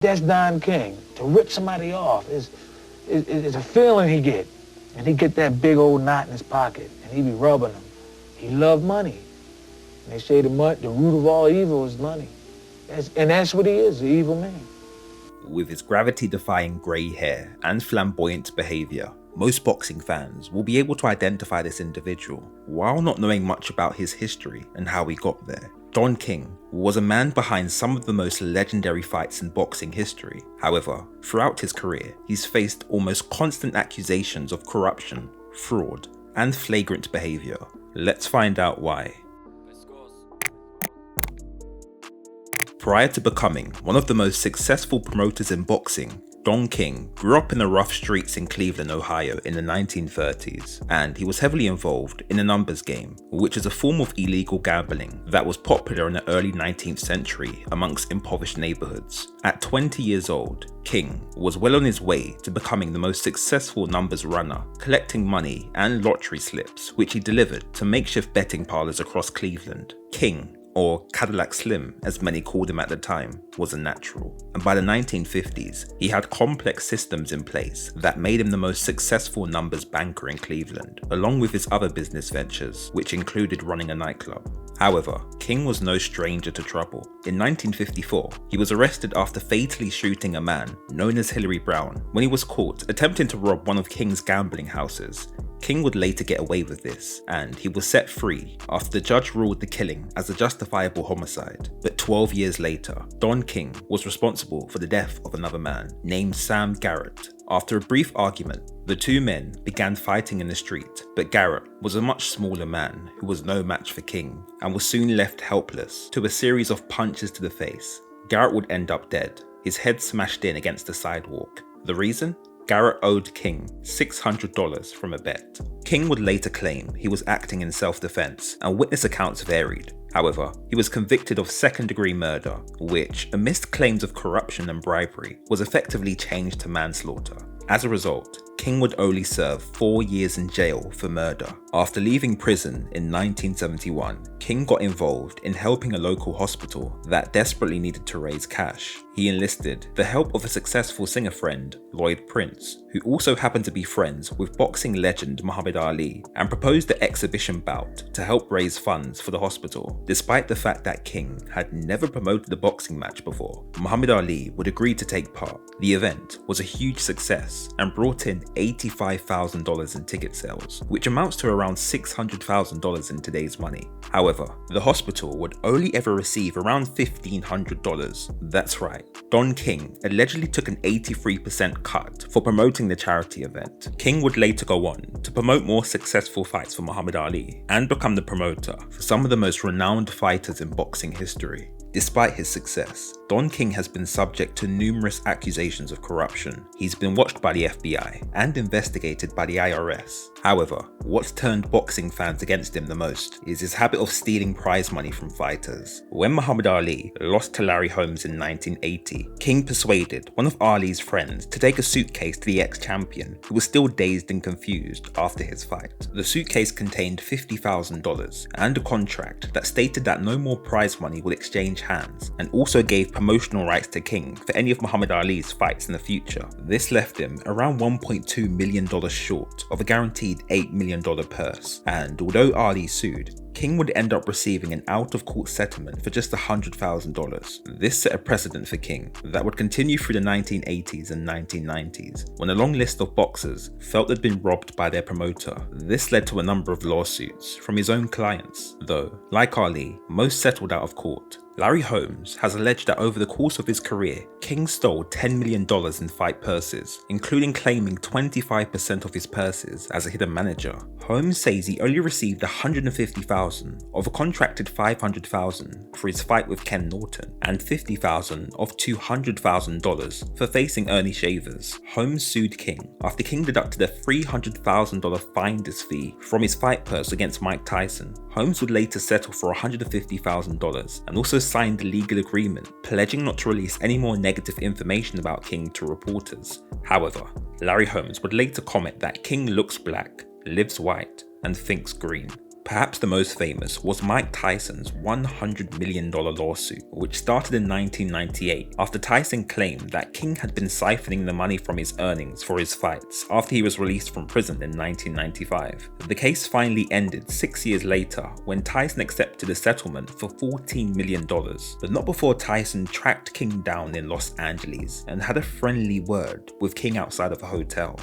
That's Don King. To rip somebody off is a feeling he get. And he get that big old knot in his pocket, and he be rubbing them. He love money. And they say the root of all evil is money. And that's what he is, the evil man. With his gravity-defying grey hair and flamboyant behaviour, most boxing fans will be able to identify this individual while not knowing much about his history and how he got there. Don King was a man behind some of the most legendary fights in boxing history. However, throughout his career, he's faced almost constant accusations of corruption, fraud, and flagrant behaviour. Let's find out why. Prior to becoming one of the most successful promoters in boxing, Don King grew up in the rough streets in Cleveland, Ohio in the 1930s, and he was heavily involved in the numbers game, which is a form of illegal gambling that was popular in the early 19th century amongst impoverished neighborhoods. At 20 years old, King was well on his way to becoming the most successful numbers runner, collecting money and lottery slips, which he delivered to makeshift betting parlors across Cleveland. King, or Cadillac Slim as many called him at the time, was a natural, and by the 1950s he had complex systems in place that made him the most successful numbers banker in Cleveland, along with his other business ventures, which included running a nightclub. However, King was no stranger to trouble. In 1954, he was arrested after fatally shooting a man known as Hillary Brown when he was caught attempting to rob one of King's gambling houses. King would later get away with this, and he was set free after the judge ruled the killing as a justifiable homicide. But 12 years later, Don King was responsible for the death of another man named Sam Garrett. After a brief argument, the two men began fighting in the street, but Garrett was a much smaller man who was no match for King and was soon left helpless to a series of punches to the face. Garrett would end up dead, his head smashed in against the sidewalk. The reason? Garrett owed King $600 from a bet. King would later claim he was acting in self-defense, and witness accounts varied. However, he was convicted of second-degree murder, which, amidst claims of corruption and bribery, was effectively changed to manslaughter. As a result, King would only serve 4 years in jail for murder. After leaving prison in 1971, King got involved in helping a local hospital that desperately needed to raise cash. He enlisted the help of a successful singer friend, Lloyd Prince, who also happened to be friends with boxing legend Muhammad Ali, and proposed the exhibition bout to help raise funds for the hospital. Despite the fact that King had never promoted a boxing match before, Muhammad Ali would agree to take part. The event was a huge success and brought in $85,000 in ticket sales, which amounts to around $600,000 in today's money. However, the hospital would only ever receive around $1,500. That's right, Don King allegedly took an 83% cut for promoting the charity event. King would later go on to promote more successful fights for Muhammad Ali and become the promoter for some of the most renowned fighters in boxing history. Despite his success, Don King has been subject to numerous accusations of corruption. He's been watched by the FBI and investigated by the IRS. However, what's turned boxing fans against him the most is his habit of stealing prize money from fighters. When Muhammad Ali lost to Larry Holmes in 1980, King persuaded one of Ali's friends to take a suitcase to the ex-champion, who was still dazed and confused after his fight. The suitcase contained $50,000 and a contract that stated that no more prize money would exchange hands, and also gave promotional rights to King for any of Muhammad Ali's fights in the future. This left him around $1.2 million short of a guaranteed $8 million purse, and although Ali sued, King would end up receiving an out-of-court settlement for just $100,000. This set a precedent for King that would continue through the 1980s and 1990s, when a long list of boxers felt they'd been robbed by their promoter. This led to a number of lawsuits from his own clients, though, like Ali, most settled out of court. Larry Holmes has alleged that over the course of his career, King stole $10 million in fight purses, including claiming 25% of his purses as a hidden manager. Holmes says he only received $150,000 of a contracted $500,000 for his fight with Ken Norton, and $50,000 of $200,000 for facing Ernie Shavers. Holmes sued King after King deducted a $300,000 finder's fee from his fight purse against Mike Tyson. Holmes would later settle for $150,000 and also signed a legal agreement pledging not to release any more negative information about King to reporters. However, Larry Holmes would later comment that King looks black, lives white, and thinks green. Perhaps the most famous was Mike Tyson's $100 million lawsuit, which started in 1998 after Tyson claimed that King had been siphoning the money from his earnings for his fights after he was released from prison in 1995. The case finally ended 6 years later when Tyson accepted a settlement for $14 million, but not before Tyson tracked King down in Los Angeles and had a friendly word with King outside of a hotel.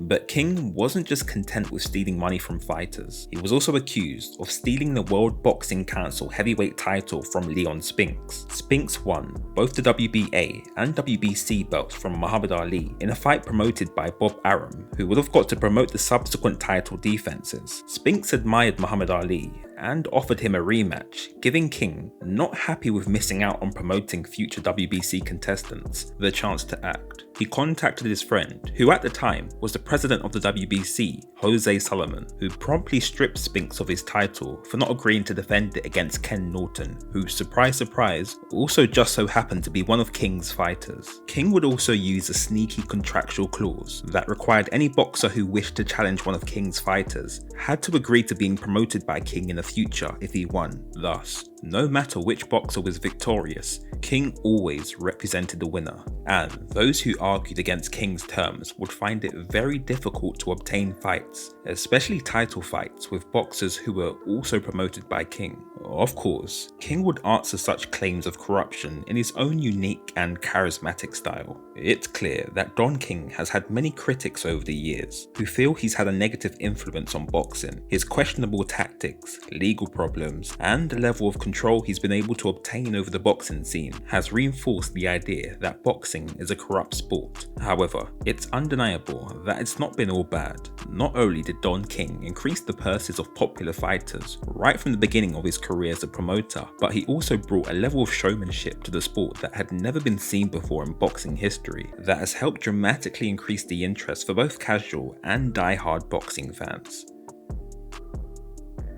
But King wasn't just content with stealing money from fighters, he was also accused of stealing the World Boxing Council heavyweight title from Leon Spinks. Spinks won both the WBA and WBC belts from Muhammad Ali in a fight promoted by Bob Arum, who would have got to promote the subsequent title defenses. Spinks admired Muhammad Ali and offered him a rematch, giving King, not happy with missing out on promoting future WBC contestants, the chance to act. He contacted his friend, who at the time was the president of the WBC, Jose Sullivan, who promptly stripped Spinks of his title for not agreeing to defend it against Ken Norton, who, surprise surprise, also just so happened to be one of King's fighters. King would also use a sneaky contractual clause that required any boxer who wished to challenge one of King's fighters had to agree to being promoted by King in the future if he won. Thus, no matter which boxer was victorious, King always represented the winner, and those who argued against King's terms would find it very difficult to obtain fights, especially title fights with boxers who were also promoted by King. Of course, King would answer such claims of corruption in his own unique and charismatic style. It's clear that Don King has had many critics over the years who feel he's had a negative influence on boxing. His questionable tactics, legal problems, and the level of control he's been able to obtain over the boxing scene has reinforced the idea that boxing is a corrupt sport. However, it's undeniable that it's not been all bad. Not only did Don King increase the purses of popular fighters right from the beginning of his career as a promoter, but he also brought a level of showmanship to the sport that had never been seen before in boxing history that has helped dramatically increase the interest for both casual and die-hard boxing fans.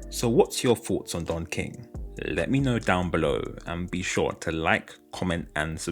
So what's your thoughts on Don King? Let me know down below and be sure to like, comment and subscribe.